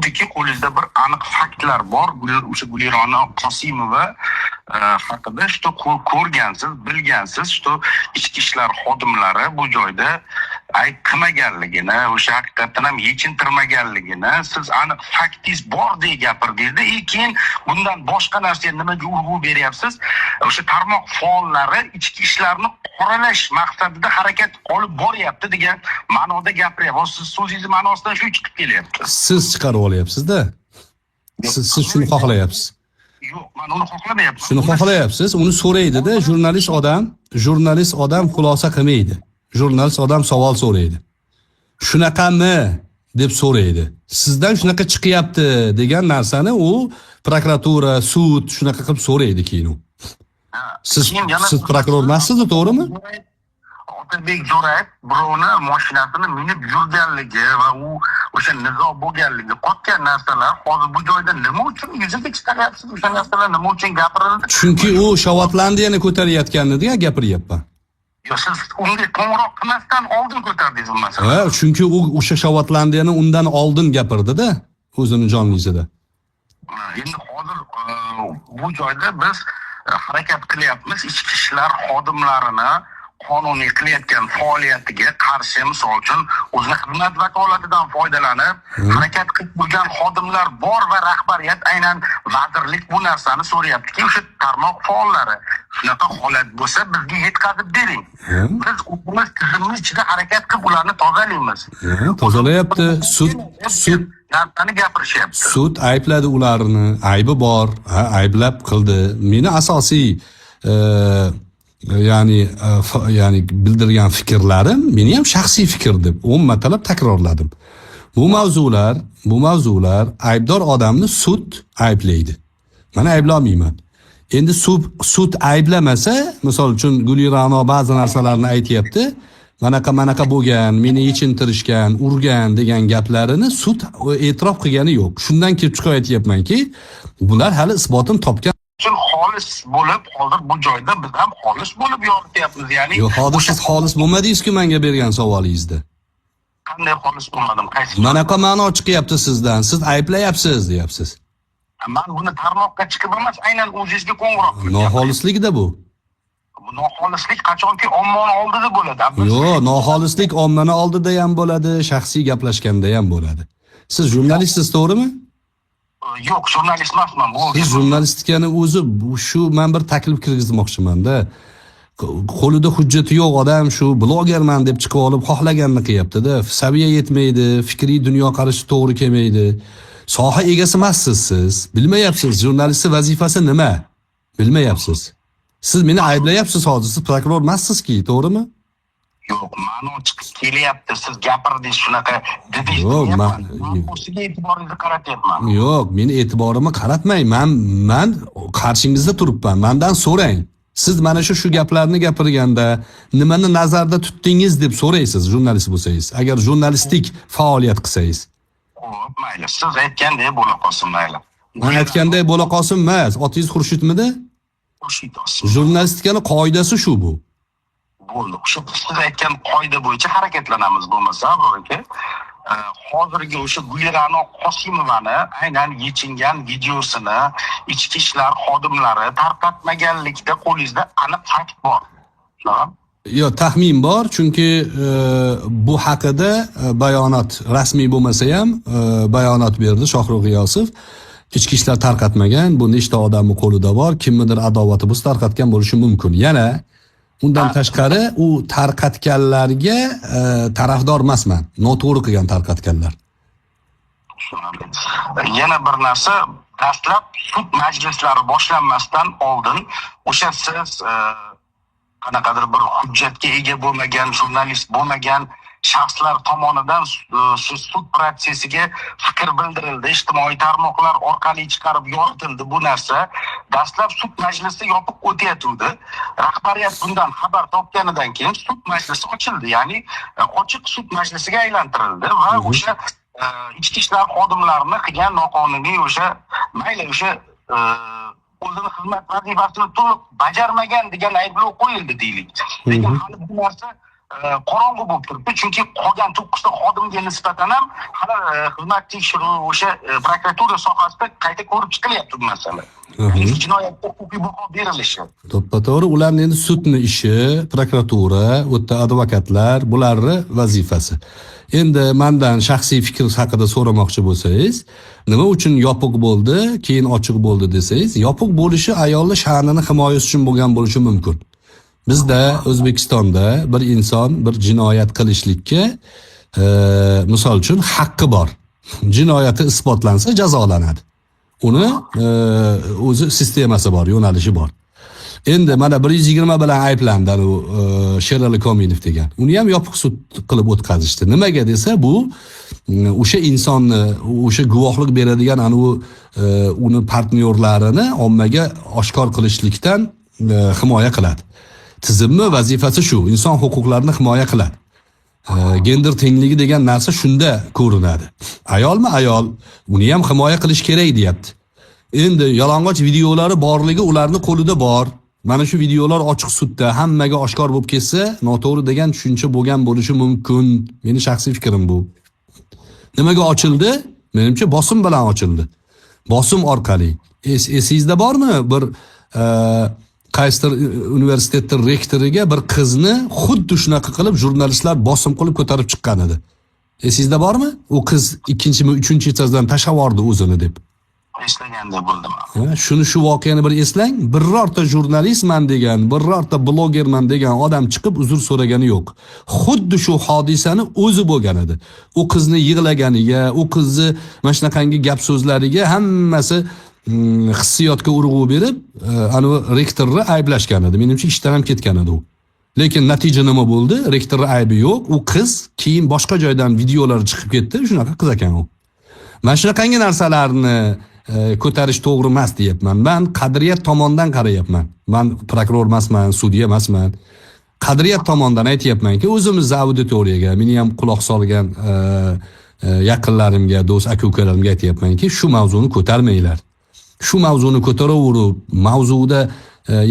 xuddiki qo'lingizda bir aniq faktlar bor. O'sha Gulirona Qosimova haqida что ko'rgansiz, bilgansiz, что ichki ishlar xodimlari bu joyda qilmaganligini, o'sha haqiqatdan ham yechintirmaganligini siz aniq faktingiz bor deb gapirdingiz-da, keyin bundan boshqa narsaga nimaga urg'u beryapsiz? O'sha tarmoq faollari ichki ishlarni qoralash maqsadida harakat olib boryapti degan ma'noda gapiryapsiz. Siz so'zingiz ma'nosidan shu chiqib kelyapti. Siz chiqarib olyapsiz-da. Siz shuni xohlayapsiz. Yo'q, men uni xohlamayapman. Shuni xohlayapsiz. Uni so'raydi-da, jurnalist odam xulosa qilmaydi. Jurnalist odam savol so'raydi. Shunaqami deb so'raydi. Sizdan shunaqa chiqyapti degan narsani u prokuratura, sud shunaqa qilib so'raydi keyin u. Siz prokuror emassiz, to'g'rimi? Otabek Jo'rayev birovni mashinasini minib yurganligi va u o'sha nizo bo'lganligi qotgan narsalar hozir bu joyda nima uchun yuzaga chiqaryapsiz? O'sha narsalar nima uchun gapirildi? Chunki u Shotlandiyani ko'tarayotganini gapiryapman. Yo, siz unga qo'ng'iroq qilmasdan oldin ko'tardingiz bu masalani. Ha, chunki u o'sha Shotlandiyani undan oldin gapirdi-da, o'zini jonlisida. Endi hozir bu joyda biz harakat qilyapmiz ichki ishlar xodimlarini qonuniy qilayotgan faoliyatiga qarshi, misol uchun o'zini xizmat vakolatidan foydalanib harakat qilib bo'lgan xodimlar bor va rahbariyat aynan vazirlik bu narsani so'rayaptiki, o'sha tarmoq faollari shunaqa holat bo'lsa bizga yetkazib bering. Biz o'zimiz tizimimiz ichida harakat qilib ularni tozalaymiz. Tozalayapti. Sud narsani gapirishyapti. Sud aybladi ularni, aybi bor, ayblab qildi. Meni asosiy ya'ni bildirgan fikrlarim meni ham shaxsiy fikr deb 10 martalab takrorladim. Bu mavzular aybdor odamni sud ayblaydi. Men ayblamayman. Endi sud ayblamasa, misol uchun Gulirano ba'zi narsalarni aytayapti. Manaqa bo'lgan, meni yechintirishgan, urgan degan gaplarini sud e'tirof qilgani yo'q. Shundan kelib chiqib aytayapmanki, bular hali isbotini topgan uchun xolis bo'lib, hozir bu joyda biz ham xolis bo'lib yorityapmiz. Ya'ni yo'q, hozir siz xolis bo'lmadingiz-ku menga bergan savolingizda. Qanday xolis bo'lmadim? Qaysi? Manaqa ma'no chiqyapti sizdan. Siz ayblayapsiz, deyapsiz. Men buni tarmoqqa chiqib emas, aynan o'zingizga qo'ng'iroq qildim. Noxolislikda bu. Bu noxolislik qachonki ommani oldida bo'ladi. Yo'q, noxolislik ommani oldida ham bo'ladi, shaxsiy gaplashganda ham bo'ladi. Siz jurnalistsiz, to'g'rimi? Yo'q, jurnalist emasman. Siz jurnalistikani o'zi shu men bir taklif kirgizmoqchiman-da. Qo'lida hujjati yo'q odam shu blogerman deb chiqib olib xohlaganini qilyapti-da. Saviya yetmaydi, fikriy dunyoqarashi to'g'ri kelmaydi. Soha egasi emassiz siz. Bilmayapsiz jurnalistning vazifasi nima? Bilmayapsiz. Siz meni ayblayapsiz hozir. Siz prokuror emassiz-ki, to'g'rimi? Yo'q, ma'no chiqib kelyapti. Siz gapirdingiz, shunaqa dedingiz. Yo'q, o'ziga e'tiboringizni qaratyapman. Yo'q, meni e'tiborimni qaratmang. Men qarshingizda turibman. Mendan so'rang. Siz mana shu gaplarni gapirganda nimani nazarda tutdingiz deb so'raysiz, jurnalist bo'lsangiz. Agar jurnalistik faoliyat qilsangiz. Xo'p, mayli. Siz aytganday bo'la qolsin, mayli. Men aytganday bo'la qolsin emas. Otingiz Xurshidmidi? Xurshid. Jurnalistikani qoidasi shu bu. Bo'ldi. O'sha siz aytgan qoida bo'yicha harakatlanamiz bo'lmasa, aka. Hozirgi o'sha Gulirano Qosimovani aynan yechingan videosini ichki ishlar xodimlari tarqatmaganlikda qo'lingizda aniq fakt bor. Yo'q, taxmin bor, chunki bu haqida bayonot rasmiy bo'lmasa ham bayonot berdi Shohrux G'iyosov. Ichki ishlar tarqatmagan, bu nechta odamning qo'lida bor, kimnidir adovati bo'lsa tarqatgan bo'lishi mumkin. Yana undan tashqari u tarqatganlarga tarafdor emasman. Noto'g'ri qilgan tarqatganlar. Yana bir narsa, dastlab sud majlislari boshlanmasdan oldin o'sha siz qanaqadir bir hujjatga ega bo'lmagan, jurnalist bo'lmagan shaxslar tomonidan sud protsessiga fikr bildirildi, ijtimoiy tarmoqlar orqali chiqarib yoritildi bu narsa. Dastlab sud majlisi yopiq o'tayotgandi. Rahbariyat bundan xabar topganidan keyin sud majlisi ochildi, ya'ni ochiq sud majlisiga aylantirildi va o'sha ichki ishlar xodimlarini qilgan noqonuniy o'sha mayli o'sha o'zini xizmat vazifasini to'liq bajarmagan degan ayblov qo'yildi deylik. Lekin hali bu narsa qorong'u bo'lib turibdi. Chunki qolgan 9 ta xodimga nisbatan ham hali xizmat tekshiruvi o'sha prokuratura sohasida qayta ko'rib chiqilyapti bu masala. Jinoyatga huquqiy baho berilishi. To'ppa-to'g'ri, ularning endi sudni ishi, prokuratura, u yerda advokatlar, bularning vazifasi. Endi mendan shaxsiy fikr haqida so'ramoqchi bo'lsangiz, nima uchun yopiq bo'ldi, keyin ochiq bo'ldi desangiz, yopiq bo'lishi ayolning sha'nini himoyasi uchun bo'lgan bo'lishi mumkin. Bizda O'zbekistonda bir inson bir jinoyat qilishlikka misol uchun haqqi bor. Jinoyati isbotlansa jazolanadi. Uni o'zi sistemasi bor, yo'nalishi bor. Endi mana 120 bilan ayblandi u Sherali Komilov degan. Uni ham yopiq sud qilib o'tkazishdi. Nimaga desa, bu o'sha insonni, o'sha guvohlik beradigan uni partnyorlarini ommaga oshkor qilishlikdan himoya qiladi. Tizimni vazifasi shu, inson huquqlarini himoya qiladi. Gender tengligi degan narsa shunda ko'rinadi. Ayolmi ayol, uni ham himoya qilish kerak deyapti. Endi yalang'och videolari borligi ularning qo'lida bor. Mana shu videolar ochiq sudda hammaga oshkor bo'lib ketsa, noto'g'ri degan tushuncha bo'lgan bo'lishi mumkin. Meni shaxsiy fikrim bu. Nimaga ochildi? Menimcha bosim bilan ochildi. Bosim orqali. Esingizda bormi? Bir qaysidir universitetning rektoriga bir qizni xuddi shunaqa qilib jurnalistlar bosim qilib ko'tarib chiqqan edi. Esingizda bormi? U qiz 2-mi 3-chi etajadan tashlab yubordi o'zini deb. Eslaganda bo'ldim. Shu voqeani bir eslang. Birorta jurnalistman degan, birorta blogerman degan odam chiqib uzr so'ragani yo'q. Xuddi shu hodisani o'zi bo'lgan edi. U qizni yig'laganiga, u qizni mana shunaqangi gap so'zlariga hammasi hissiyotga urg'u berib, rektorni ayblashgan edi. Menimcha ishdan ham ketgan edi u. Lekin natija nima bo'ldi? Rektorning aybi yo'q. U qiz keyin boshqa joydan videolar chiqib ketdi. Shunaqa qiz ekan u. Mana shunaqangi narsalarni ko'tarish to'g'ri emas deyapman. Men qadriyat tomondan qarayapman. Men prokuror emasman, sudya emasman. Qadriyat tomondan aytayapmanki, o'zimizni auditoriyaga, meni ham quloq solgan yaqinlarimga, do'st aka-ukalarimga aytayapmanki, shu mavzuni ko'tarmanglar. Shu mavzuni ko'taraverib, mavzuda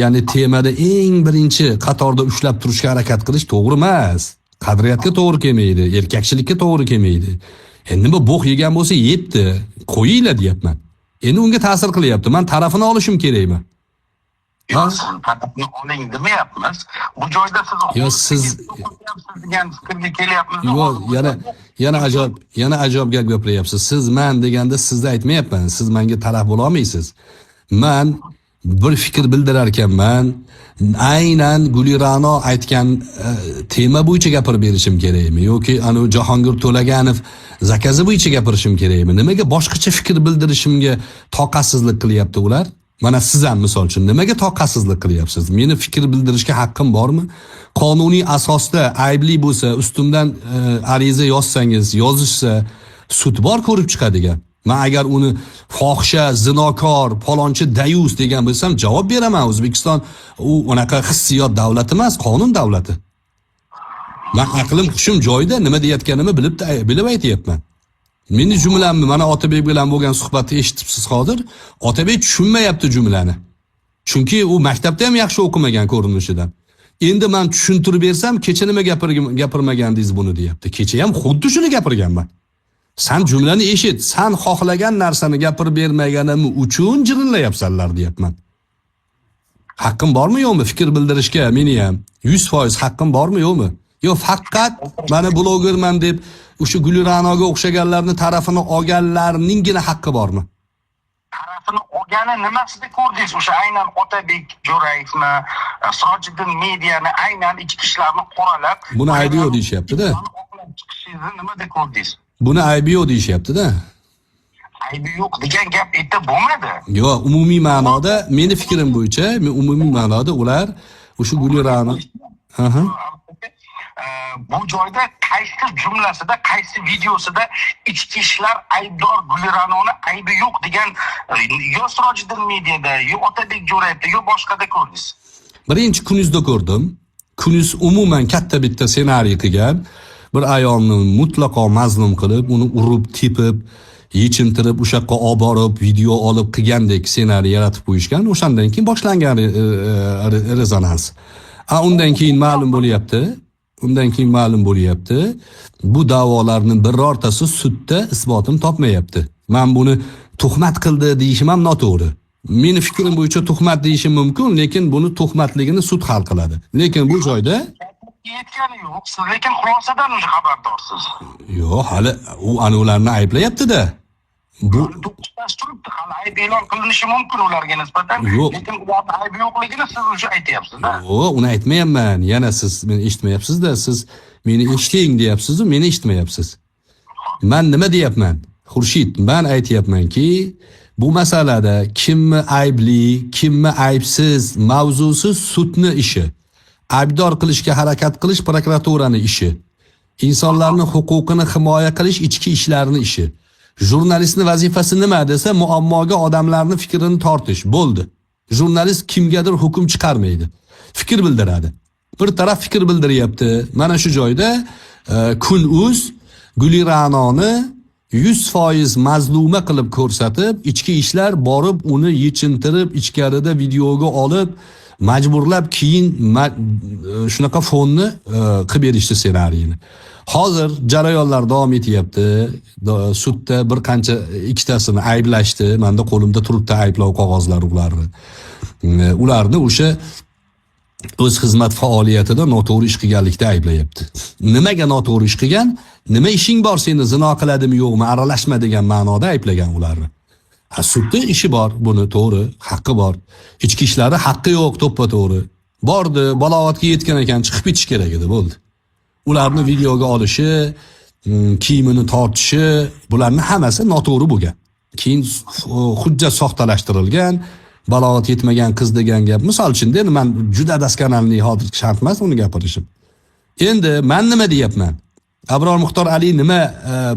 ya'ni temada eng birinchi qatorda ushlab turishga harakat qilish to'g'ri emas. Qadriyatga to'g'ri kelmaydi, erkakchilikka to'g'ri kelmaydi. Endi nima bo'q yegan bo'lsa yetdi, qo'yinglar deyapman. Endi unga ta'sir qilyapti. Men tarafini olishim kerakmi? Tarafini oling demayapmiz. Bu joyda siz degan fikrga kelyapmiz. Yo'q, yana ajoyib gap gapiryapsiz. Siz men deganda sizni aytmayapman. Siz menga taraf bo'la olmaysiz. Men bir fikr bildirar ekanman. Aynan Gulirano aytgan tema bo'yicha gapirib berishim kerakmi yoki Jahongir To'laganov zakazi bo'yicha gapirishim kerakmi? Nimaga boshqacha fikr bildirishimga toqatsizlik qilyapti ular? Mana siz ham misol uchun nimaga toqatsizlik qilyapsiz? Meni fikr bildirishga haqqim bormi? Qonuniy asosda aybli bo'lsa, ustimdan ariza yozsangiz, yozishsa, sud bor ko'rib chiqadigan. Men agar uni fohisha, zinokor, palonchi dayus degan bo'lsam, javob beraman. O'zbekiston u unaqa hissiyot davlati emas, qonun davlati. Men aqlim, hushim joyida, nima deyotganimni bilib aytayapman. Meni jumlamni mana Otabek bilan bo'lgan suhbatni eshitibsiz hozir. Otabek tushunmayapti jumlani. Chunki u maktabda ham yaxshi o'qimagan ko'rinishidan. Endi men tushuntirib bersam, kecha nima gapirmagandingiz buni deyapti. Kecha ham xuddi shuni gapirganman. Sen jumlani eshit, sen xohlagan narsani gapirib bermaganim uchun jirinlayapsanlar deyapman. Haqqim bormi yo'qmi fikr bildirishga? Meni ham 100% haqqim bormi yo'qmi? Yo faqat meni blogerman deb o'sha Guliranoga o'xshaganlarning tarafini olganlarninggina haqqi bormi? Tarafini olgani nimasida ko'rdingiz? O'sha aynan Otabek Jo'rayevni, Sirojiddin Mediani aynan ichki ishlarni qoralab, buni aybi yo'q deyapti-da. Chiqishingizni nimada ko'rdingiz? Buni aybi yo'q deyapti-da. Aybi yo'q degan gap aytda bo'lmadi. Yo'q, umumiy ma'noda, meni fikrim bo'yicha, umumiy ma'noda ular o'sha Gulirano bu joyda qaysi jumlasida, qaysi videosida ichki ishlar aybdor Guliranoni aybi yo'q degan yo Sirojiddin Mediada, yo Otabek Jo'rayevda, yo boshqada ko'rdingiz? Birinchi kunuzda ko'rdim. Kunuz umuman katta bitta ssenariy qilgan. Bir ayolni mutlaqo mazlum qilib, uni urib, tepib, yechintirib, o'sha yoqqa olib borib, video olib qilgandek ssenariy yaratib qo'yishgan. O'shandan keyin boshlangan rezonans. Undan keyin ma'lum bo'lyapti. undan keyin ma'lum bo'lyapti. Bu da'volarning birortasi sudda isbotini topmayapti. Men buni tuhmat qildi deyishim ham noto'g'ri. Meni fikrim bo'yicha tuhmat deyishim mumkin, lekin buni tuhmatligini sud hal qiladi. Lekin bu joyda yetgani yo'q. Siz lekin xulosadan xabardorsiz. yo'q, hali u ularni ayblayapti-da. Bu to'xtash turibdi, hali ayb e'lon qilinishi mumkin ularga nisbatan. Yo'q. Lekin ularning aybi yo'qligini siz o'sha aytyapsiz-da. yo'q, uni aytmayapman. Yana siz meni eshitmayapsiz-da. Siz meni eshiting deyapsiz-ku, meni eshitmayapsiz. Men nima deyapman? Xurshid, men aytyapmanki, bu masalada kimni aybli, kimni aybsiz mavzusi sudning ishi. Aybdor qilishga harakat qilish prokuraturaning ishi. Insonlarning huquqini himoya qilish ichki ishlarning ishi. Jurnalistning vazifasi nima desa, muammoga odamlarning fikrini tortish. Bo'ldi. Jurnalist kimgadir hukm chiqarmaydi. Fikr bildiradi. Bir taraf fikr bildiryapti. Mana shu joyda Kun.uz Gulira'noni 100% mazluma qilib ko'rsatib, ichki ishlar borib uni yechintirib, ichkarida videoga olib, majburlab keyin shunaqa fonni qilib berishdi ssenariyni. Hozir jarayonlar davom etyapti. Sudda bir qancha ikkitasini ayblashdi. Menda qo'limda turibdi ayblov qog'ozlari ularni. Ularni o'sha o'z xizmat faoliyatida noto'g'ri ish qilganlikda ayblayapti. Nimaga noto'g'ri ish qilgan? Nima ishing bor, seni zino qiladimi yo'qmi, aralashma degan ma'noda ayblagan ularni. Sudda ishi bor, buni to'g'ri, haqqi bor. Ichki ishlari haqqi yo'q, to'ppa-to'g'ri. Bordi, balovatga yetgan ekan, chiqib ketish kerak edi, bo'ldi. Ularni videoga olishi, kiyimini tortishi, bularning hammasi noto'g'ri bo'lgan. Keyin hujjat soxtalashtirilgan, balovat yetmagan qiz degan gap. Misol uchun endi men juda daskanalni hozir shart emas uni gapirishim. Endi men nima deyapman? Abror Muxtor Ali nima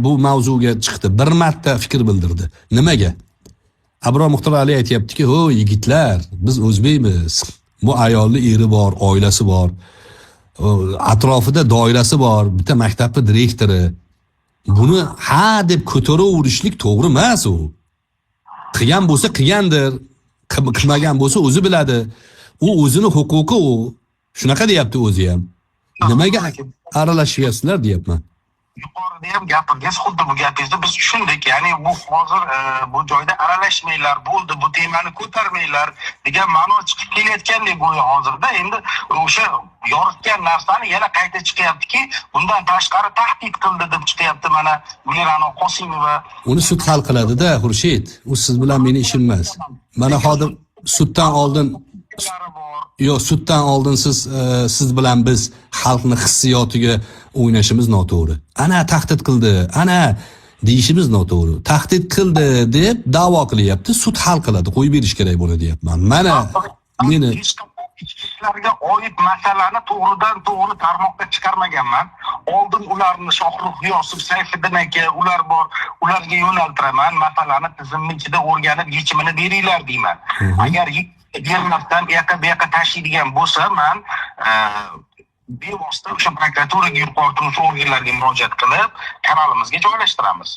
bu mavzuga chiqdi? Bir marta fikr bildirdi. Nimaga? Abror Muxtor Ali aytayaptiki, "Ho, yigitlar, biz o'zbekmiz. Bu ayolning eri bor, oilasi bor. Atrofida doirasi bor, bitta maktabning direktori. Buni ha deb ko'taraverishlik to'g'ri emas u. Qilgan bo'lsa qilgandir, qilmagan bo'lsa o'zi biladi. U o'zini huquqi u. Shunaqa deyapti o'zi ham. Nimaga aralashyapsizlar deyapman. Yuqorida ham gapirdingiz, xuddi bu gapingizni biz tushundik. Ya'ni bu hozir bu joyda aralashmanglar, bo'ldi, bu temani ko'tarmanglar degan ma'no chiqib kelayotgandek go'yo hozirda. Endi o'sha yoritgan narsani yana qayta chiqyaptiki, bundan tashqari tahdid qildi deb chiqyapti mana Gulira'no Qosimova. Uni sud hal qiladi-da, Xurshid. U siz bilan meni ishim emas. Mana hozir suddan oldin yo'q, suddan oldin siz bilan biz xalqning hissiyotiga o'ynashimiz noto'g'ri. Ana tahdid qildi, ana deyishimiz noto'g'ri. Tahdid qildi deb da'vo qilyapti, sud hal qiladi, qo'yib berish kerak buni deyapman. Mana meni ishlarga oid masalani to'g'ridan to'g'ri tarmoqqa chiqarmaganman. Oldin ularni Shohruh G'iyosov, Sayfiddin aka, ular bor, ularga yo'naltiraman. Masalani tizimning ichida o'rganib yechimini beringlar deyman. Agar bermasdan bu yoqqa tashlaydigan bo'lsa, men bevosita o'sha prokuraturaga yuqori turuvchi organlarga murojaat qilib, kanalimizga joylashtiramiz.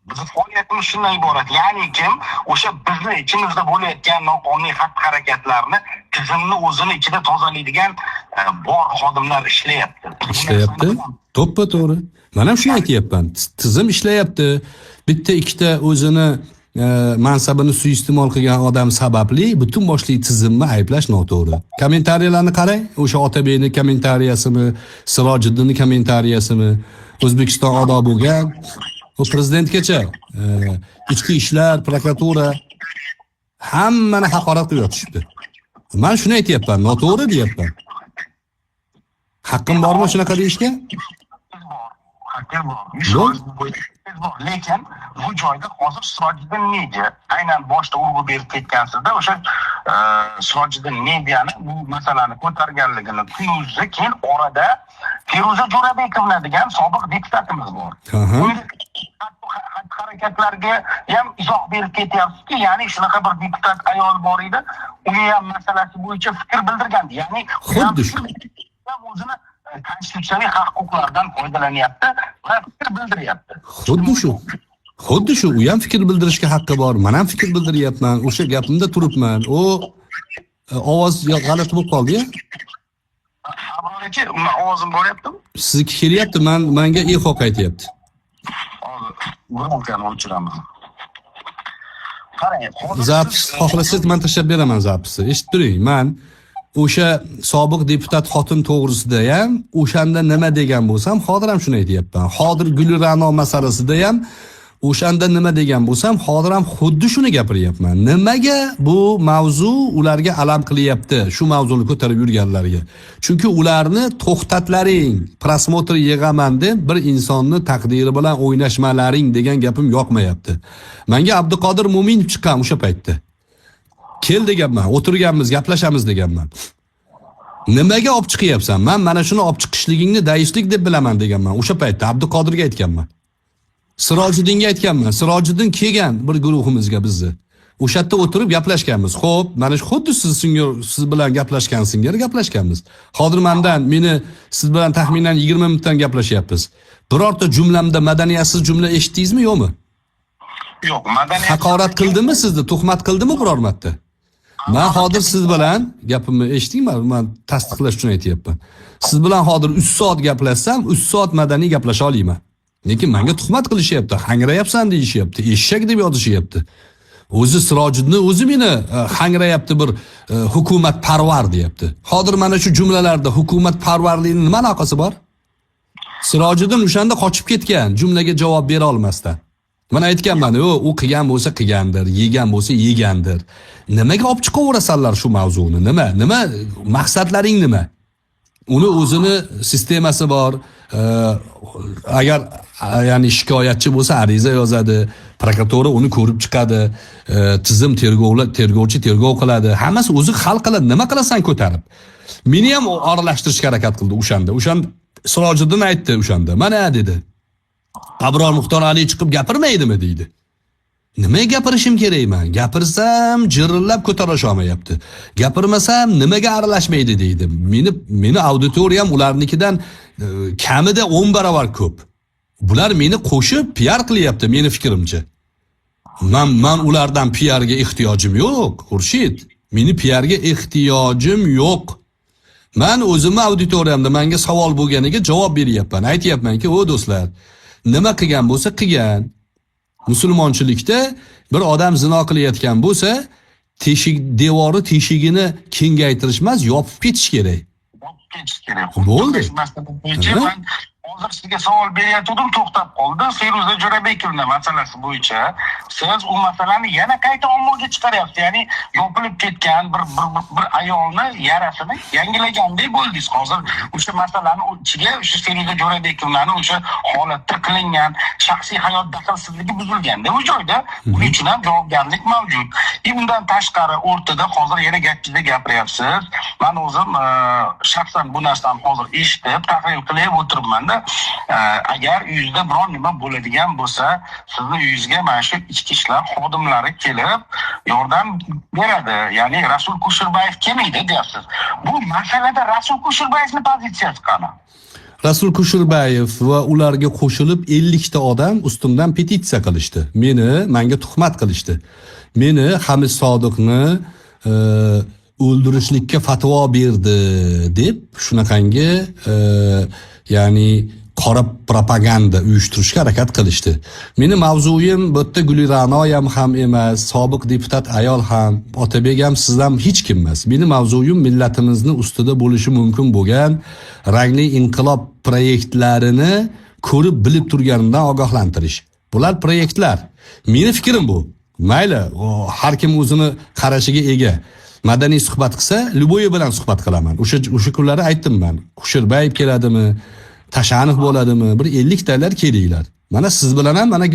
Bizning faoliyatimiz shundan iborat. Ya'ni kim o'sha bizni ichimizda bo'layotgan noqonuniy xatti-harakatlarni tizimni o'zini ichida tozalaydigan bor xodimlar ishlayapti. To'ppa-to'g'ri. Men ham shuni aytyapman. Tizim ishlayapti. Bitta ikkita o'zini mansabini suiiste'mol qilgan odam sababli butun boshli tizimni ayblash noto'g'ri. Kommentariyalarni qarang, o'sha Otabeyning kommentariyasimi, Sirojiddinning kommentariyasimi, O'zbekiston ado bo'lgan, u prezidentgacha ichki ishlar, prokuratura hammani haqorat qilib yotishibdi. Men shuni aytyapman, noto'g'ri deyapman. Haqqim bormi shunaqa deyishga? Haqqim bor. Lekin bu joyda hozir Sirojiddin Media aynan boshda urg'u berib ketgansizda, o'sha Sirojiddin Mediani bu masalani ko'targanligini Kun.uzda keyin orada Feruza Jo'rabekovna degan sobiq deputatimiz bor. Harakatlarga ham izoh berib ketyapsizki, ya'ni shunaqa bir deputat ayol bor edi, uni ham masalasi bo'yicha fikr bildirgandi. Ya'ni xuddi shu o'zini konstitutsiyaviy haq-huquqlardan foydalanyapti va fikr bildiryapti. Xuddi shu, u ham fikr bildirishga haqqi bor. Men ham fikr bildiryapman. O'sha gapimda turibman. O ovoz g'alati bo'lib qoldi-ya. Abror aka, ovozim boryaptimi? Sizniki kelyapti, menga eho qaytyapti. Hozir gurultani o'chiraman. Qarang, hozir Zapis xohlasangiz men tashlab beraman zapisni. Eshitib turing, men o'sha sobiq deputat xotin to'g'risida ham o'shanda nima degan bo'lsam, hozir ham shuni aytyapman. Hozir Gulra'no masalasida ham o'shanda nima degan bo'lsam, hozir ham xuddi shuni gapiryapman. Nimaga bu mavzu ularga alam qilyapti, shu mavzuni ko'tarib yurganlarga? Chunki ularni to'xtatlaring, prosmotr yig'aman deb bir insonni taqdiri bilan o'ynashmalaring degan gapim yoqmayapti. Menga Abduqodir Mo'minov chiqqan o'sha paytda. Kel deganman, o'tirganmiz, gaplashamiz deganman. Nimaga olib chiqyapsan? Men mana shuni olib chiqishligingni daistlik deb bilaman deganman. O'sha paytda Abduqodirga aytganman. Sirojiddinga aytganman. Sirojiddin kelgan bir guruhimizga bizni. O'sha yerda o'tirib gaplashganmiz. Xo'p, mana shu xuddi siz bilan gaplashgan singari gaplashganmiz. Hozir meni siz bilan taxminan 20 minutdan gaplashyapmiz. Birorta jumlamda madaniyatsiz jumla eshitdingizmi, yo'qmi? yo'q, madaniyat Haqorat qildimi sizni, tuhmat qildimi biror marta? Men hozir siz bilan gapimni eshitdingmi? Men tasdiqlash uchun aytyapman. Siz bilan hozir 3 soat gaplashsam, 3 soat madaniy gaplasha olaman. Lekin menga tuhmat qilishyapti, hangrayapsan deyishyapti, eshak deb yozishyapti. O'zi Sirojiddin o'zi meni hangrayapti, bir hukumat parvar deyapti. Hozir mana shu jumlalarda hukumat parvarlikning nima aloqasi bor? Sirojiddin o'shanda qochib ketgan, jumlaga javob bera olmasdan. Men aytganman, u qilgan bo'lsa qilgandir, yegan bo'lsa yegandir. Nimaga olib chiqaverasanlar shu mavzuni? Nima maqsadlaring nima? Uni o'zini sistemasi bor. Agar ya'ni shikoyatchi bo'lsa ariza yozadi, prokuratura uni ko'rib chiqadi, tizim tergovchi tergov qiladi. Hammasi o'zi hal qiladi. Nima qilasan ko'tarib? Meni ham aralashtirishga harakat qildi o'shanda. Sirojiddin aytdi o'shanda. Mana dedi. Abror Muxtor Ali chiqib gapirmaydimi deydi. Nimaga gapirishim kerakman? Gapirsam jirillab ko'tarisha olmayapti. Gapirmasam nimaga aralashmaydi deydi. Meni auditoriyam ularnikidan kamida 10 barobar ko'p. Bular meni qo'shib PR qilyapti meni fikrimcha. Men ulardan PRga ehtiyojim yo'q, Xurshid. Meni PRga ehtiyojim yo'q. Men o'zimni auditoriyamda menga savol bo'lganiga javob beryapman. Aytayapmanki, "O do'stlar, nima qilgan bo'lsa qilgan. Musulmonchilikda bir odam zino qilayotgan bo'lsa, devori teshigini kengaytirish emas, yopib ketish kerak." Yopib ketish kerak. Bo'ldi. Men hozir sizga savol berayotgandim, to'xtab qoldi. Feruza Jo'rabekovna masalasi bo'yicha siz u masalani yana qayta ommaga chiqaryapsiz. Ya'ni yopilib ketgan bir ayolni yarasini yangilagandek bo'ldingiz. Hozir o'sha masalani ichiga o'sha Feruza Jo'rabekovnaning o'sha holatda qilingan shaxsiy hayot daxlsizligi buzilganda bu joyda uning uchun ham javobgarlik mavjud. Bundan tashqari o'rtada hozir yana gapingizda gapiryapsiz. Men o'zim shaxsan bu narsani hozir eshitib, tahlil qilib o'tiribman-da. Agar uyingizda biron nima bo'ladigan bo'lsa, sizni uyingizga mana shu ichki ishlar xodimlari kelib yordam beradi. Ya'ni Rasul Kusherbayev kelmaydi deyapsiz. Bu masalada Rasul Kusherbayevning pozitsiyasi qani? Rasul Kusherbayev va ularga qo'shilib 50 ta odam ustimdan petitsiya qilishdi. Menga tuhmat qilishdi. Meni Hamid Sodiqni o'ldirishlikka fatvo berdi deb shunaqangi ya'ni qora propaganda uyushtirishga harakat qilishdi. Meni mavzuyim bu yerda Gulra'no ham emas, sobiq deputat ayol ham, Otabek ham, siz ham hech kim emas. Meni mavzuyim millatimizni ustida bo'lishi mumkin bo'lgan rangli inqilob proyektlarini ko'rib bilib turganimdan ogohlantirish. Bular proyektlar. Meni fikrim bu. Mayli, har kim o'zini qarashiga ega. Madaniy suhbat qilsa, Luboyev bilan suhbat qilaman. O'sha kunlari aytdim men. Kusherbayev keladimi? Tashanov bo'ladimi? Bir 50 talar kelinglar. Mana siz bilan ham mana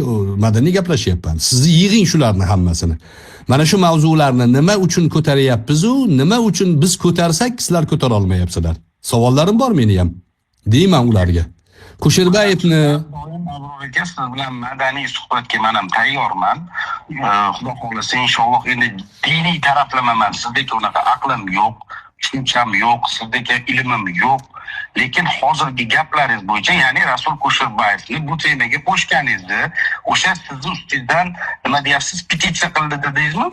madaniy gaplashyapman. Sizni yig'ing shularni hammasini. Mana shu mavzularni nima uchun ko'taryapmiz-u, nima uchun biz ko'tarsak sizlar ko'tara olmayapsizlar? Savollarim bor meni ham. Deyman ularga. Kusherbayevni siz bilan madaniy suhbatga men ham tayyorman. Xudo xolasa inshaalloh endi diniy taraflamaman. Sizdek unaqa aqlim yo'q, tushuncham yo'q, sizdek ilmim yo'q. Lekin hozirgi gaplaringiz bo'yicha, ya'ni Rasul Kusherbayevni bu temaga qo'shganingizni, o'sha sizni ustingizdan nima deyapsiz, petitsiya qildi dedingizmi?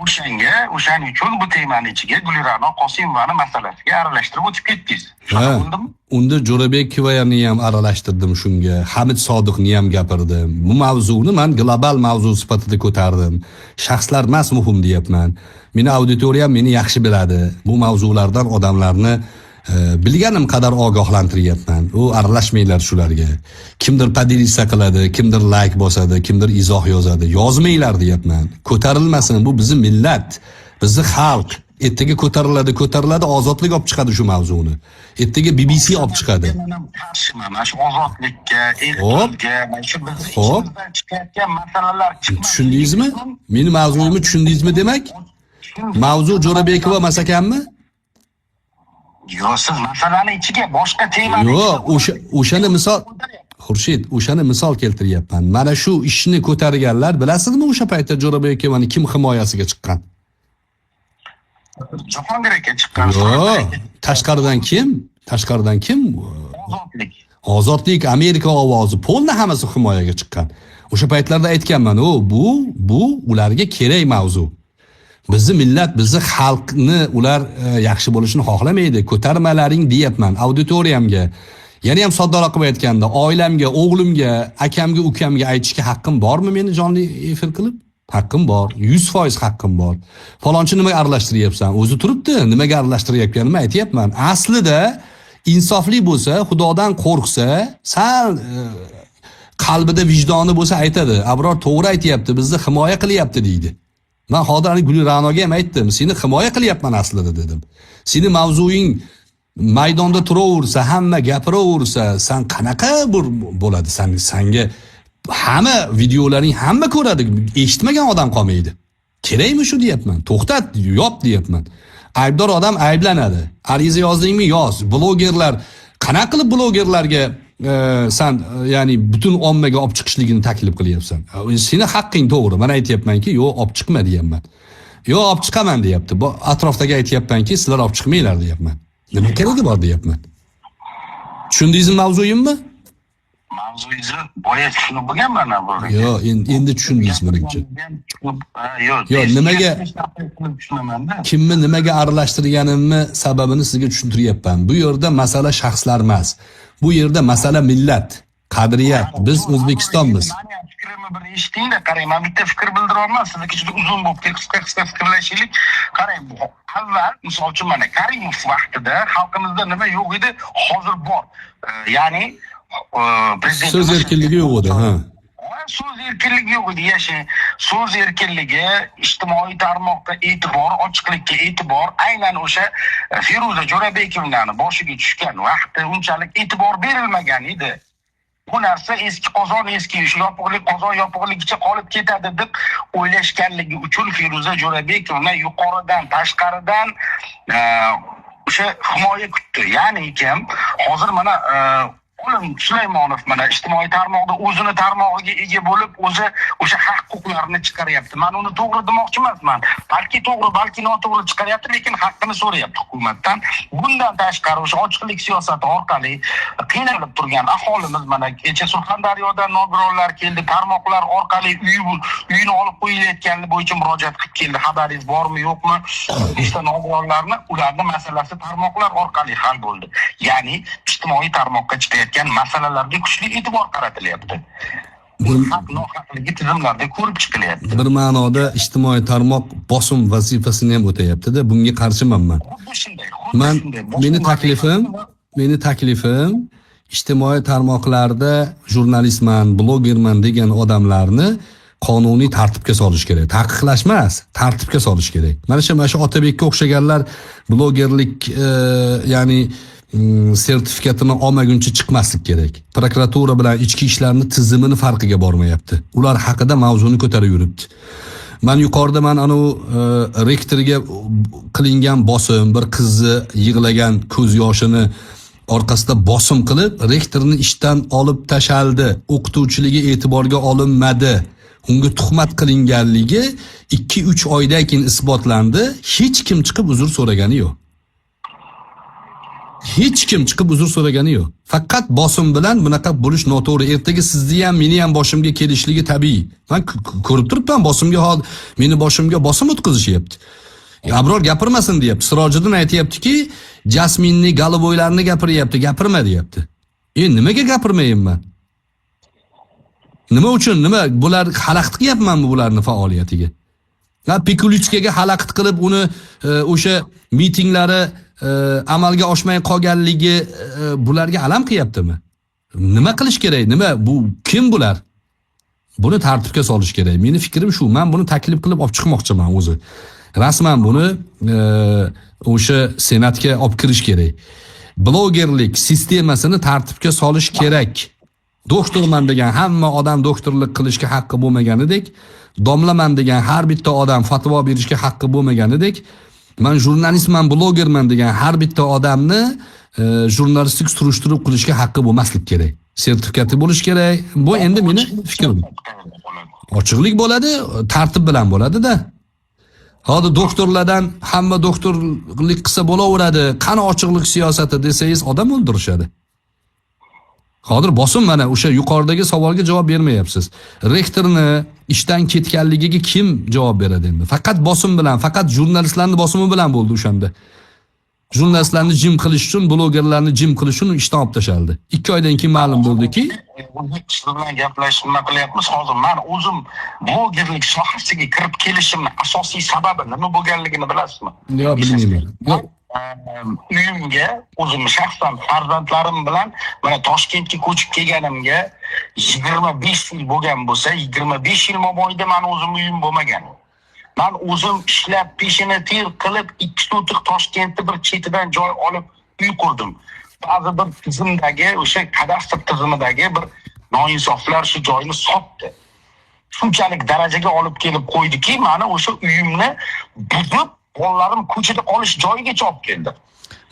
O'shaning uchun bu temani ichiga Gulira'no Qosimovani masalasiga aralashtirib o'tib ketdingiz. Shunaqa bo'ldimi? Unda Jo'rabekovani ham aralashtirdim shunga. Hamid Sodiqni ham gapirdim. Bu mavzuni men global mavzu sifatida ko'tardim. Shaxslar emas muhim deyapman. Meni auditoriyam meni yaxshi biladi. Bu mavzulardan odamlarni bilganim qadar ogohlantiryapman. U aralashmanglar shularga. Kimdir podelisa qiladi, kimdir like bosadi, kimdir izoh yozadi. Yozmanglar deyapman. Ko'tarilmasin, bu bizning millat, bizning xalq. Ertaga ko'tariladi, ozodlik olib chiqadi shu mavzuni. Ertaga BBC olib chiqadi. Men ham qarshiman mana shu ozodlikka, erkinlikka, mana shu biz ichimizdan chiqayotgan masalalar chiqmasin. Tushundingizmi? Meni mavzuyimni tushundingizmi demak? Mavzu Jo'rabekova emas ekanmi? Yo'q, siz masalani ichiga boshqa temani Yo'q, o'shani misol Xurshid, o'shani misol keltiryapman. Mana shu ishni ko'targanlar, bilasizmi o'sha paytda Jo'rabekovani kim himoyasiga chiqqan? Jahongir aka chiqqan. Yo'q, tashqaridan kim? Ozodlik. Ozodlik, Amerika ovozi, polni hammasi himoyaga chiqqan. O'sha paytlarda aytganman, bu ularga kerak mavzu. Bizni millat, bizni xalqni ular yaxshi bo'lishini xohlamaydi. Ko'tarmalaring deyapman auditoriyamga. Yana ham soddaroq qilib aytganda, oilamga, o'g'limga, akamga, ukamga aytishga haqqim bormi meni jonli efir qilib? Haqqim bor, 100% haqqim bor. Falonchi nimaga aralashtiryapsan? O'zi turibdi, nimaga aralashtirayotganimni aytayapman. Aslida insofli bo'lsa, Xudodan qo'rqsa, sal qalbida vijdoni bo'lsa aytadi. Abror to'g'ri aytayapti, bizni himoya qilyapti deydi. Men hozir Gulira'noga ham aytdim, seni himoya qilyapman aslida dedim. Seni mavzuing maydonda turaversa, hamma gapiraversa, sen qanaqa bo'ladi? Senga hamma videolaring hamma ko'radi, eshitmagan odam qolmaydi. Kerakmi shu deyapman. To'xtat, yop deyapman. Aybdor odam ayblanadi. Ariza yozdingmi? Yoz. Blogerlar qanaqa qilib blogerlarga sen ya'ni butun ommaga olib chiqishligini taklif qilyapsan. Seni haqqing to'g'ri. Men aytayapmanki, yo'q, olib chiqma deyapman. Yo'q, olib chiqaman deyapti. Bu atrofdagi aytayapmanki, sizlar olib chiqmanglar deyapman. Nima keragi bor deyapman. Tushundingizmi mavzuyimni? Mavzuyingizni boya tushunib bo'lganman bu. Yo'q, endi tushundingiz menimcha. Yo'q, nimaga tushunaman-da. Kimni nimaga aralashtirganimni sababini sizga tushuntiryapman. Bu yerda masala shaxslar emas. Bu yerda masala millat, qadriyat. Biz O'zbekistonmiz. Meni ham fikrimni bir eshitingda, qarang, men bitta fikr bildira olmayman. Sizniki juda uzun bo'lib ketdi, qisqa fikrlashaylik. Qarang, bu avval misol uchun mana Karimov vaqtida xalqimizda nima yo'q edi, hozir bor. Ya'ni prezident So'z erkinligi yo'q edi, ha. So'z erkinligi yo'q edi, yashang. So'z erkinligi, ijtimoiy tarmoqda e'tibor, ochiqlikka e'tibor, aynan o'sha Feruza Jo'rabekovani boshiga tushgan vaqtda unchalik e'tibor berilmagan edi. Bu narsa eski qozon eski ish, yopiqlik qozon yopiqligicha qolib ketadi deb o'ylashganligi uchun Feruza Jo'rabekovni yuqoridan tashqaridan o'sha himoya kutdi. Ya'ni kim? Hozir mana Olim Sulaymonov mana ijtimoiy tarmoqda o'zini tarmog'iga ega bo'lib, o'zi o'sha haq-huquqlarini chiqaryapti. Men uni to'g'ri demoqchi emasman. Balki to'g'ri, balki noto'g'ri chiqaryapti, lekin haqqini so'rayapti hukumatdan. Bundan tashqari o'sha ochiqlik siyosati orqali qiynalib turgan aholimiz mana kecha Surxondaryodan nogironlar keldi, tarmoqlar orqali uyini olib qo'yilayotgani bo'yicha murojaat qilib keldi. Xabaringiz bormi, yo'qmi? Ishda nogironlarni ularning masalasi tarmoqlar orqali hal bo'ldi. Ya'ni ijtimoiy tarmoqqa chiqayotgan masalalarga kuchli e'tibor qaratilyapti. Haq nohaqligi tizimlarda ko'rib chiqilyapti. Bir ma'noda ijtimoiy tarmoq bosim vazifasini ham o'tayapti-da, bunga qarshiman men. Meni taklifim ijtimoiy tarmoqlarda jurnalistman, blogerman degan odamlarni qonuniy tartibga solish kerak. Taqiqlash emas, tartibga solish kerak. Mana shu Otabekka o'xshaganlar blogerlik ya'ni sertifikatini olmaguncha chiqmaslik kerak. Prokuratura bilan ichki ishlarni tizimini farqiga bormayapti. Ular haqida mavzuni ko'tarib yuribdi. Men yuqorida rektorga qilingan bosim, bir qizni yig'lagan ko'z yoshini orqasida bosim qilib, rektorni ishdan olib tashaldi. O'qituvchiligi e'tiborga olinmadi. Unga tuhmat qilinganligi 2-3 oydan keyin isbotlandi. Hech kim chiqib uzr so'ragani yo'q. Hech kim chiqib uzr so'ragani yo'q. Faqat bosim bilan bunaqa bo'lish noto'g'ri. Ertaga sizni ham, meni ham boshimga kelishligi tabiiy. Men ko'rib turibman, meni boshimga bosim o'tkazishyapti. Abror gapirmasin deyapti. Sirojiddin aytayaptiki, Jasminni, Galiboylarni gapirma deyapti. Nimaga gapirmayman? Nima uchun? Nima bular xalaqit qilyapmanmi bularning faoliyatiga? Pikulichkaga xalaqit qilib uni o'sha mitinglari amalga oshmay qolganligi bularga alam qilyaptimi? Nima qilish kerak? Bu kim bular? Buni tartibga solish kerak. Meni fikrim shu. Men buni taklif qilib olib chiqmoqchiman o'zi. Rasman buni o'sha senatga olib kirish kerak. Blogerlik sistemasini tartibga solish kerak. Doktorman degan hamma odam doktorlik qilishga haqqi bo'lmaganidek, domlaman degan har bitta odam fatvo berishga haqqi bo'lmaganidek, men jurnalistman, blogerman degan har bitta odamni jurnalistik surishtiruv qilishga haqqi bo'lmaslik kerak. Sertifikati bo'lish kerak. Bu endi meni fikrim. Ochiqlik bo'ladi, tartib bilan bo'ladi-da. Hozir doktorlardan hamma doktorlik qilsa bo'laveradi. Qani ochiqlik siyosati desangiz odam o'ldirishadi. Hozir bosim mana o'sha yuqoridagi savolga javob bermayapsiz. Rektorni ishdan ketganligiga kim javob beradi endi? Faqat bosim bilan, faqat jurnalistlarning bosimi bilan bo'ldi o'shanda. Jurnalistlarni jim qilish uchun, blogerlarni jim qilish uchun ishdan olib tashaldi. 2 oydan keyin ma'lum bo'ldiki, siz bilan gaplashib nima qilyapmiz? Hozir men o'zim blogerlik sohasiga kirib kelishimning asosiy sababi nima bo'lganligini bilasizmi? Yo'q, bilmayman. Yo'q. Uyimga o'zim shaxsan farzandlarim bilan mana Toshkentga ko'chib kelganimga 25 yil bo'lgan bo'lsa, 25 yil mobaynida men o'zim uyim bo'lmagan. Men o'zim ishlab, peshini ter qilib 2 sotiq Toshkentda bir chetidan joy olib uy qurdim. Ba'zi bir tizimdagi, o'sha kadastr tizimidagi bir noinsoflar shu joyni sotdi. Shunchalik darajaga olib kelib qo'ydiki, meni o'sha uyimni buzib, bolalarim ko'chada qolish joyigacha olib keldi.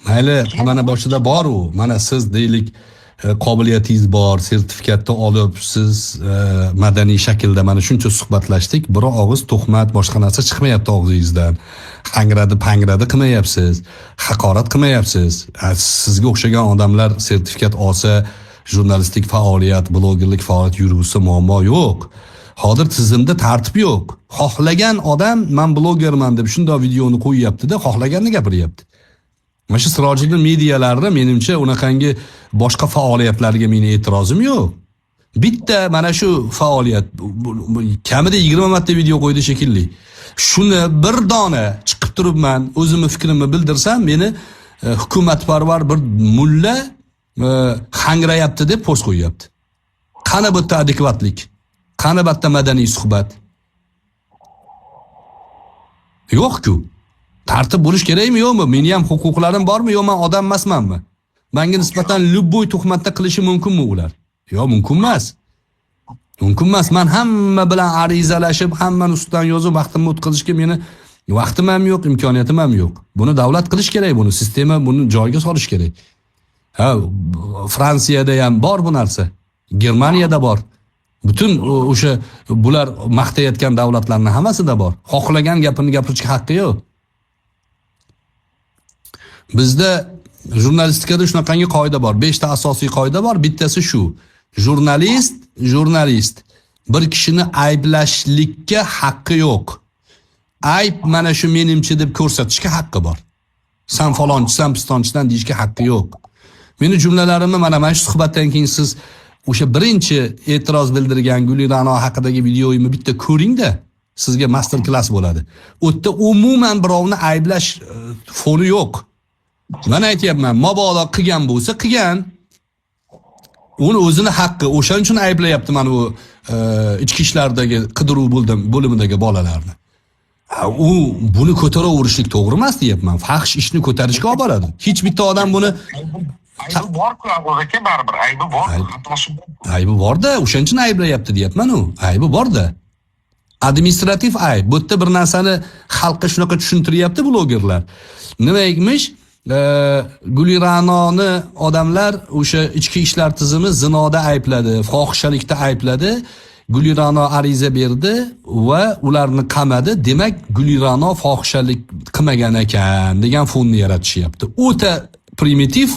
Mayli, mana boshida bor u. Mana siz deylik qobiliyatingiz bor, sertifikatni olib, siz madaniy shaklda mana shuncha suhbatlashdik. Bir og'iz tuhmat, boshqa narsa chiqmayapti og'zingizdan. Hangradi qilmayapsiz, haqorat qilmayapsiz. Sizga o'xshagan odamlar sertifikat olsa, jurnalistik faoliyat, blogerlik faoliyat yurgizsa muammo yo'q. Hozir tizimda tartib yo'q. Xohlagan odam men blogerman deb shunday videoni qo'yyapti-da, xohlaganini gapiryapti. Mana shu Sirojiddin medialarida menimcha unaqangi boshqa faoliyatlarga meni e'tirozim yo'q. Bitta mana shu faoliyat kamida 20 marta video qo'ydi shekilli. Shuni bir dona chiqib turibman, o'zimni fikrimni bildirsam, meni hukumatparvar bir mulla hangrayapti deb post qo'yyapti. Qani bitta adekvatlik? Qani bitta madaniy suhbat? Yo'q-ku. Tartib bo'lish kerakmi, yo'qmi? Meni ham huquqlarim bormi, yo'q, men odam emasmanmi? Menga nisbatan любой tuhmatda qilishi mumkinmi ular? Yo'q, mumkin emas. Mumkin emas. Men hamma bilan arizalashib, hammani ustidan yozib vaqtimni o'tkazishga meni vaqtim ham yo'q, imkoniyatim ham yo'q. Buni davlat qilish kerak, buni sistema buni joyiga solish kerak. Fransiyada ham bor bu narsa. Germaniyada bor. Butun o'sha bular maqtayotgan davlatlarning hammasida bor. Xohlagan gapini gapirishga haqqi yo'q. Bizda jurnalistikada shunaqangi qoida bor. 5 ta asosiy qoida bor. Bittasi shu. Jurnalist bir kishini ayblashlikka haqqi yo'q. Ayb mana shu menimcha deb ko'rsatishga haqqi bor. San falonchisan, pistonchisan deyishga haqqi yo'q. Meni jumlalarimni mana shu suhbatdan keyin siz o'sha birinchi e'tiroz bildirgan Guli Ra'no haqidagi videoyimni bitta ko'ring-da, sizga master class bo'ladi. U yerda umuman birovni ayblash foni yo'q. Men aytayapman, mabodo qilgan bo'lsa, qilgan. Uni o'zini haqqi, o'shaning uchun ayblayapti mana u ichki ishlardagi qidiruv bo'limidagi bolalarni. U buni ko'taraverishlik to'g'ri emas deyapman. Fahsh ishni ko'tarishga olib boradi. Hech bitta odam buni aybi bor-ku, o'zaki baribir aybi bor. Aybi bor-da, o'shaning uchun ayblayapti deyapman u. Aybi bor-da. Administrativ ayb. Bu yerda bir narsani xalqqa shunaqa tushuntiryapti blogerlar. Nima ekmish? Guli Ra'noni odamlar o'sha ichki ishlar tizimi zinoda aybladi, fohishalikda aybladi. Guli Ra'no ariza berdi va ularni qamadi. Demak, Guli Ra'no fohishalik qilmagan ekan degan fonni yaratishyapti. O'ta primitiv,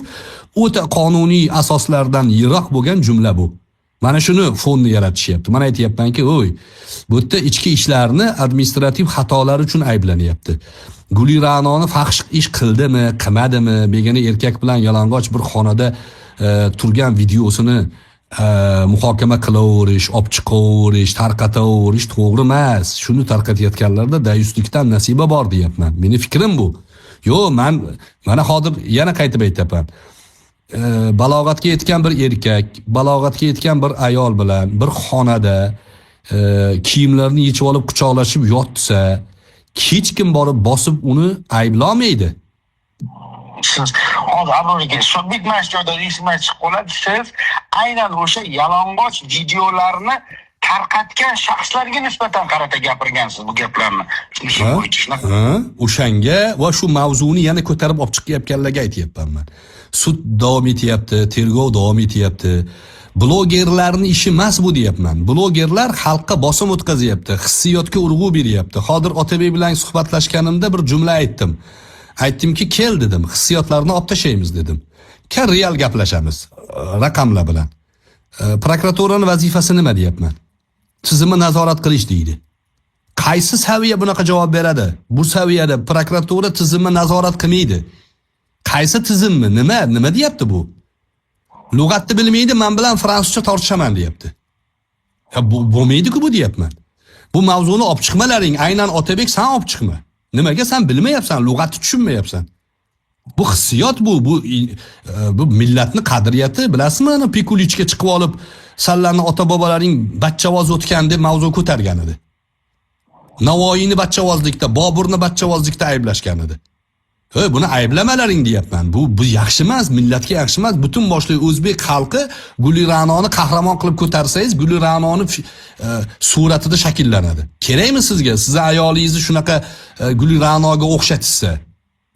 o'ta qonuniy asoslardan yiroq bo'lgan jumla bu. Mana shuni fonni yaratishyapti. Men aytayapmanki, "O'y, bu yerda ichki ishlarni administrativ xatolar uchun ayblanyapti. Guli Ra'noni fahsh ish qildimi, qilmadimi, begona erkak bilan yalang'och bir xonada turgan videosini muhokama qilaverish, olib chiqaverish, tarqataverish to'g'ri emas. Shuni tarqatayotganlarda dayuslikdan nasiba bor deyapman. Meni fikrim bu. Yo'q, mana hozir yana qaytib aytaman. Balog'atga yetgan bir erkak, balog'atga yetgan bir ayol bilan bir xonada kiyimlarini yechib olib quchoqlashib yotsa, hech kim borib bosib uni ayblamaydi. Siz hozir Abrorga sudlik masjidida ismlar chiqib qoladi. Siz aynan o'sha yalang'och videolarni tarqatgan shaxslarga nisbatan qarata gapirgansiz bu gaplarni. O'shanga va shu mavzuni yana ko'tarib olib chiqayotganlarga aytayapman men. Sud davom etyapti, tergov davom etyapti. Blogerlarning ishi emas bu deyapman. Blogerlar xalqqa bosim o'tkazyapti, hissiyotga urg'u beryapti. Hozir Otabek bilan suhbatlashganimda bir jumla aytdim. Aytdimki, "Kel" dedim, hissiyotlarni olib tashlaymiz dedim. Kan real gaplashamiz raqamlar bilan. Prokuraturaning vazifasi nima deyapman? Tizimni nazorat qilish deydi. Qaysi saviya bunaqa javob beradi? Bu saviyada prokuratura tizimni nazorat qilmaydi. Qaysi tizimmi? Nima deyapti bu? Lug'atni bilmaydi, men bilan fransuzcha tortishaman deyapti. Bu bo'lmaydi-ku bu deyapman. Bu mavzuni olib chiqmalaring, aynan Otabek sen olib chiqma. Nimaga sen bilmayapsan, lug'atni tushunmayapsan? Bu hissiyot bu millatning qadriyati, bilasizmi? Ana Pikulichga chiqib olib, "Sallarni ota-bobolaring bachchavoz o'tgan" deb mavzu ko'targan edi. Navoiyni bachchavozlikda, Boburni bachchavozlikda ayblashgan edi. Buni ayblamalaring deyapman. Bu yaxshi emas, millatga yaxshi emas. Butun boshli o'zbek xalqi Guli Ra'noni qahramon qilib ko'tarsangiz, Guli Ra'noni suratida shakllanadi. Kerakmi sizga? Sizni ayolingizni shunaqa Guli Ra'noga o'xshatishsa,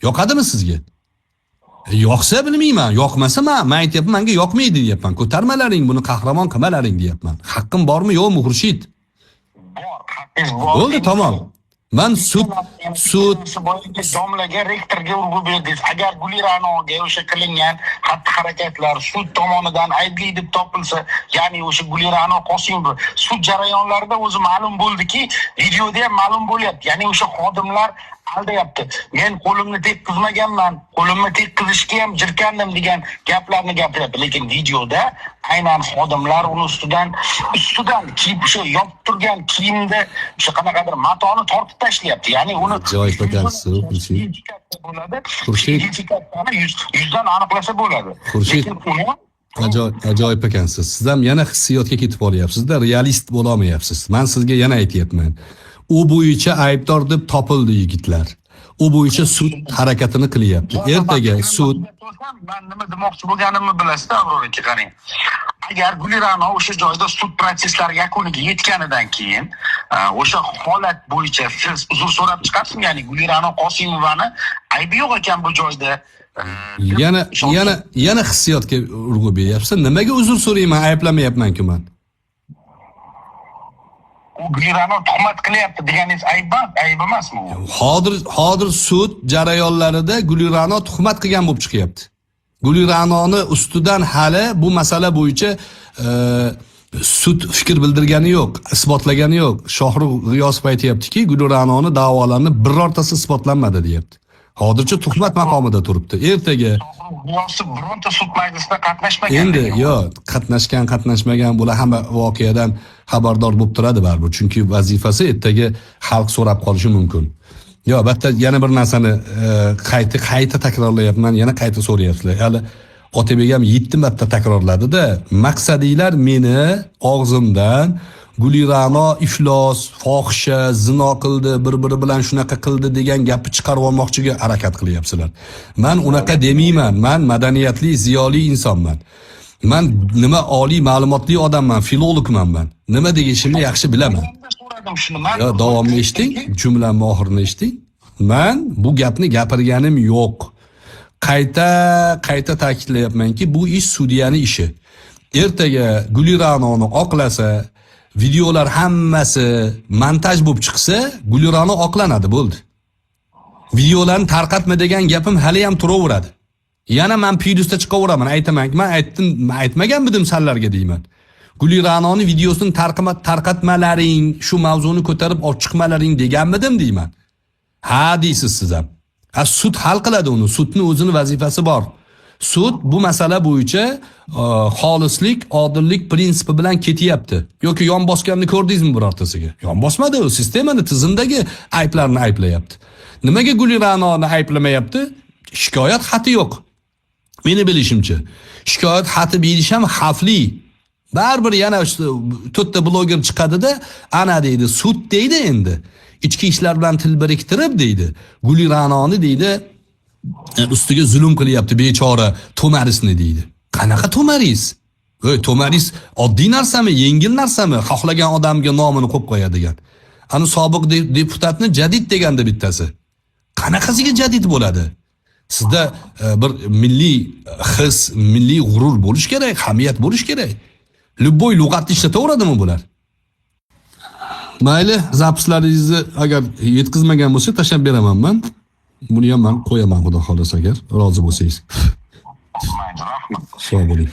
yoqadimi sizga? Yoqsa bilmayman, yoqmasa men aytyapman, menga yoqmaydi deyapman. Ko'tarmalaring, buni qahramon qilmalaring deyapman. Haqqim bormi, yo'qmi, Xurshid? Bo'ldi, tamom. Men sud domlaga, rektorga urg'u berdingiz. Agar Guli Ra'noga o'sha qilingan xatti-harakatlar sud tomonidan aybli deb topilsa, ya'ni o'sha Guli Ra'no Qosimov sud jarayonlarida o'zi ma'lum bo'ldiki, videoda ham ma'lum bo'lyapti. Ya'ni o'sha xodimlar aldayapti. Men qo'limni tekkizmaganman, qo'limni tekkizishga ham jirkandim degan gaplarni gapiryapti. Lekin videoda aynan xodimlar uni ustidan kiyib o'sha yopib turgan kiyimda o'sha qanaqadir matoni tortib tashlayapti. Ya'ni uni joy ekansiz, Xurshid. Yuzdan aniqlasa bo'ladi. Lekin uni ajoyib ekansiz. Siz ham yana hissiyotga ketib olyapsiz-da, realist bo'la olmayapsiz. Men sizga yana aytayapman. U bo'yicha aybdor deb topildi yigitlar. U bo'yicha sud harakatini qilyapti. Ertaga sud men nima demoqchi bo'lganimni bilasizda, Abror aka, qarang. Agar Guli Ra'no o'sha joyda sud prosesslari yakuniga yetganidan keyin o'sha holat bo'yicha siz uzr so'rab chiqasizmi? Ya'ni Guli Ra'no Qosimovani aybi yo'q ekan bu joyda. Yana hissiyotga urg'u beryapsiz. Nimaga uzr so'rayman, ayblamayapman-ku men. Guli Ra'no tuhmat qilyapti deganingiz ayb emasmi u? Hozir sud jarayonlarida Guli Ra'no tuhmat qilgan bo'lib chiqyapti. Guli Ra'noni ustidan hali bu masala bo'yicha sud fikr bildirgani yo'q, isbotlagani yo'q. Shohrux G'iyosov aytayaptiki, Guli Ra'noni da'volarini birortasi isbotlanmadi deyapti. Hozircha tuhmat maqomida turibdi. Ertaga G'iyosov bironta sud majlisida qatnashmagan. Endi yo'q, qatnashmagan bular hamma voqeadan xabardor bo'lib turadi baribir. Chunki vazifasi ertaga xalq so'rab qolishi mumkin. Yo, albatta yana bir narsani qayta takrorlayapman, yana qayta so'rayapsizlar. Hali Otabek ham 7 marta takrorladi-da, maqsadinglar meni og'zimdan Guli Ra'no iflos, fohisha, zino qildi, bir-biri bilan shunaqa qildi degan gapni chiqarib olmoqchiga harakat qilyapsizlar. Men unaqa demayman. Men madaniyatli, ziyoli insonman. Men nima oliy ma'lumotli odamman, filologman men. Nima degishimni yaxshi bilaman. Yo, davomli eshiting, jumlam oxirini eshiting. Men bu gapni gapirganim yo'q. Qayta ta'kidlayapmanki, bu ish sudyaning ishi. Ertaga Guli Ra'noni oqlasa, videolar hammasi montaj bo'lib chiqsa, Guli Ra'no oqlanadi, bo'ldi. Videolarni tarqatma degan gapim hali ham turaveradi. Yana men pyuristda chiqaveraman, aytaman. Men aytmaganmidim sanlarga deyman. Guli Ra'noni videosini tarqatmalaring, shu mavzuni ko'tarib olib chiqmalaring deganmidim deyman. Ha deysiz siz ham. Sud hal qiladi uni. Sudning o'zini vazifasi bor. Sud bu masala bo'yicha xolislik, odillik prinsipi bilan ketyapti. Yoki yon bosganni ko'rdingizmi birortasiga? Yon bosmadi, u sistemani tizimdagi ayblarni ayblayapti. Nimaga Guli Ra'noni ayblamayapti? Shikoyat xati yo'q. Meni bilishimcha, shikoyat xati berish ham xavfli. Baribir yana to'rtta bloger chiqadi-da, ana deydi, sud deydi endi. Ichki ishlar bilan til biriktirib deydi. Guli Ra'noni deydi, ustiga zulm qilyapti bechora To'marisni deydi. Qanaqa To'maris? To'maris oddiy narsami, yengil narsami? Xohlagan odamga nomini qo'yib qo'yadigan. Ani sobiq deputatni jadid deganda bittasi. Qanaqasiga jadid bo'ladi? Sizda bir milliy his, milliy g'urur bo'lish kerak, hamiyat bo'lish kerak. Любой lug'atni ishlataveradimi bular? Mayli, zapislaringizni agar yetkazmagan bo'lsa tashlab beraman men. Buni ham men qo'yaman, xudo xolasa agar rozi bo'lsangiz. Mayli, rahmat. Sog' bo'ling.